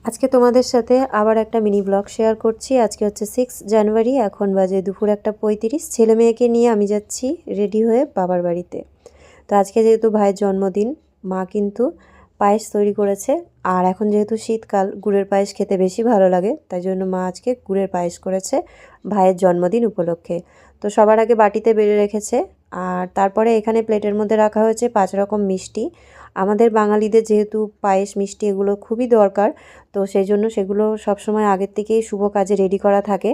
আজকে তোমাদের সাথে আবার একটা মিনি ব্লগ শেয়ার করছি। আজকে হচ্ছে 6 জানুয়ারি, এখন বাজে দুপুর 1:35। ছেলে মেয়েকে নিয়ে আমি যাচ্ছি রেডি হয়ে বাবার বাড়িতে। তো আজকে যেহেতু ভাইয়ের জন্মদিন, মা কিন্তু পায়েস তৈরি করেছে। আর এখন যেহেতু শীতকাল, গুড়ের পায়েস খেতে বেশি ভালো লাগে, তাই জন্য মা আজকে গুড়ের পায়েস করেছে ভাইয়ের জন্মদিন উপলক্ষে। তো সবার আগে বাটিতে বেড়ে রেখেছে, আর তারপরে এখানে প্লেটের মধ্যে রাখা হয়েছে 5 রকম মিষ্টি। আমাদের বাঙালিদের যেহেতু পায়েস মিষ্টি এগুলো খুবই দরকার, তো সেই জন্য সেগুলো সবসময় আগের থেকেই শুভ কাজে রেডি করা থাকে।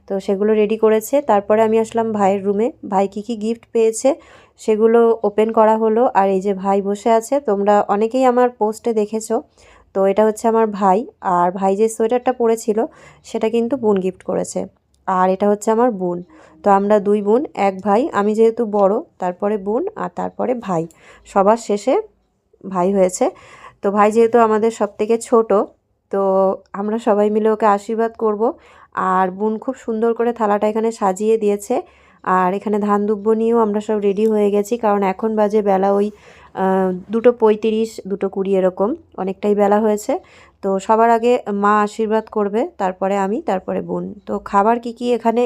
তো সেগুলো রেডি করেছে। তারপরে আমি আসলাম ভাইয়ের রুমে। ভাই কী কী গিফট পেয়েছে সেগুলো ওপেন করা হলো। আর এই যে ভাই বসে আছে, তোমরা অনেকেই আমার পোস্টে দেখেছো। তো এটা হচ্ছে আমার ভাই, আর ভাই যে সোয়েটারটা পরেছিল সেটা কিন্তু বোন গিফট করেছে। আর এটা হচ্ছে আমার বোন। তো আমরা 2 বোন 1 ভাই। আমি যেহেতু বড়, তারপরে বোন, আর তারপরে ভাই, সবার শেষে ভাই হয়েছে। তো ভাই যেহেতু আমাদের সবথেকে ছোট, তো আমরা সবাই মিলে ওকে আশীর্বাদ করব। আর বোন খুব সুন্দর করে থালাটা এখানে সাজিয়ে দিয়েছে। আর এখানে ধান দুব্ব নিয়েও আমরা সব রেডি হয়ে গেছি, কারণ এখন বাজে বেলা ওই 2:35 2:20 এরকম, অনেকটাই বেলা হয়েছে। তো সবার আগে মা আশীর্বাদ করবে, তারপরে আমি, তারপরে বোন। তো খাবার কি কি এখানে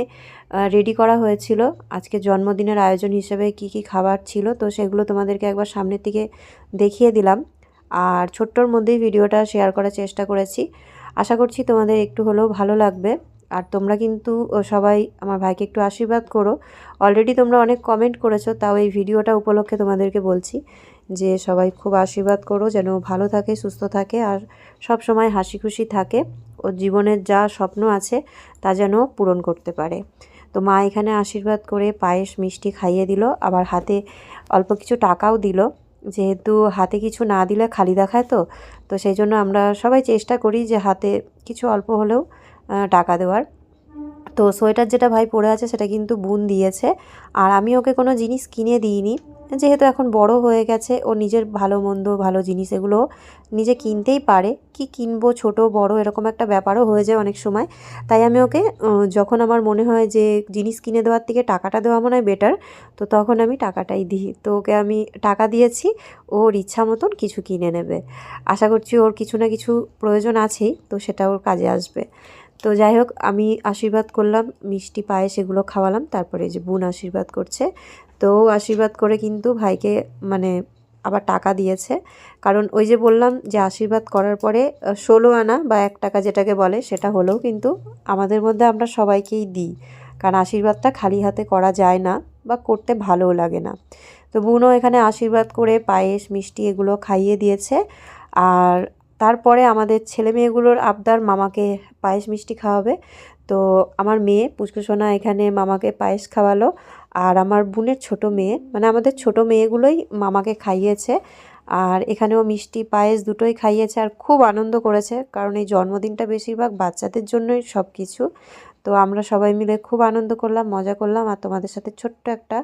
রেডি করা হয়েছিল আজকে জন্মদিনের আয়োজন হিসেবে, কি কি খাবার ছিল, তো সেগুলো তোমাদেরকে একবার সামনের দিকে দেখিয়ে দিলাম। আর ছোট্টর মধ্যেই ভিডিওটা শেয়ার করার চেষ্টা করেছি। আশা করছি তোমাদের একটু হলেও ভালো লাগবে। আর তোমরা কিন্তু সবাই আমার ভাইকে একটু আশীর্বাদ করো। অলরেডি তোমরা অনেক কমেন্ট করেছো, তাও এই ভিডিওটা উপলক্ষে তোমাদেরকে বলছি যে সবাই খুব আশীর্বাদ করো, যেন ভালো থাকে, সুস্থ থাকে, আর সব সময় হাসি খুশি থাকে। ওর জীবনের যা স্বপ্ন আছে তা যেন পূরণ করতে পারে। তো মা এখানে আশীর্বাদ করে পায়েস মিষ্টি খাইয়ে দিল, আবার হাতে অল্প কিছু টাকাও দিল। যেহেতু হাতে কিছু না দিলে খালি দেখায়, তো তো সেই জন্য আমরা সবাই চেষ্টা করি যে হাতে কিছু অল্প হলেও টাকা দেওয়ার। তো সোয়েটার যেটা ভাই পরে আছে সেটা কিন্তু বোন দিয়েছে। আর আমি ওকে কোনো জিনিস কিনে দিইনি, যেহেতু এখন বড় হয়ে গেছে, ও নিজের ভালো মন্দ ভালো জিনিস এগুলো নিজে কিনতেই পারে। কি কিনবো, ছোট বড় এরকম একটা ব্যাপারও হয়ে যায় অনেক সময়। তাই আমি ওকে যখন আমার মনে হয় যে জিনিস কিনে দেওয়ার থেকে টাকাটা দেওয়া মনে হয় বেটার, তো তখন আমি টাকাটাই দিই। তো ওকে আমি টাকা দিয়েছি, ওর ইচ্ছা মতন কিছু কিনে নেবে। আশা করছি ওর কিছু না কিছু প্রয়োজন আছেই, তো সেটা ওর কাজে আসবে। তো যাই হোক, আমি আশীর্বাদ করলাম, মিষ্টি পায়েস এগুলো খাওয়ালাম, তারপরে যে বোন আশীর্বাদ করছে। তো আশীর্বাদ করে কিন্তু ভাইকে মানে আবার টাকা দিয়েছে। কারণ ওই যে বললাম যে আশীর্বাদ করার পরে 16 আনা বা 1 টাকা যেটাকে বলে সেটা হলেও কিন্তু আমাদের মধ্যে আমরা সবাইকেই দিই, কারণ আশীর্বাদটা খালি হাতে করা যায় না বা করতে ভালোও লাগে না। তো বোনও এখানে আশীর্বাদ করে পায়েস মিষ্টি এগুলো খাইয়ে দিয়েছে। আর তারপরে আমাদের ছেলে মেয়েগুলোর আবদার মামাকে পায়েস মিষ্টি খাওয়াবে। তো আমার মেয়ে পুচকুসোনা এখানে মামাকে পায়েস খাওয়ালো। আর আমার বোনের ছোট মেয়ে, মানে আমাদের ছোট মেয়েগুলোই মামাকে খাইয়েছে। আর এখানেও মিষ্টি পায়েস দুটোই খাইয়েছে, আর খুব আনন্দ করেছে, কারণ এই জন্মদিনটা বেশিরভাগ বাচ্চাদের জন্যই সব কিছু। তো আমরা সবাই মিলে খুব আনন্দ করলাম, মজা করলাম, আর তোমাদের সাথে ছোট্ট একটা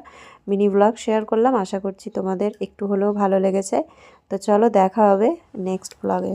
মিনি ব্লগ শেয়ার করলাম। আশা করছি তোমাদের একটু হলেও ভালো লেগেছে। তো চলো, দেখা হবে নেক্সট ব্লগে।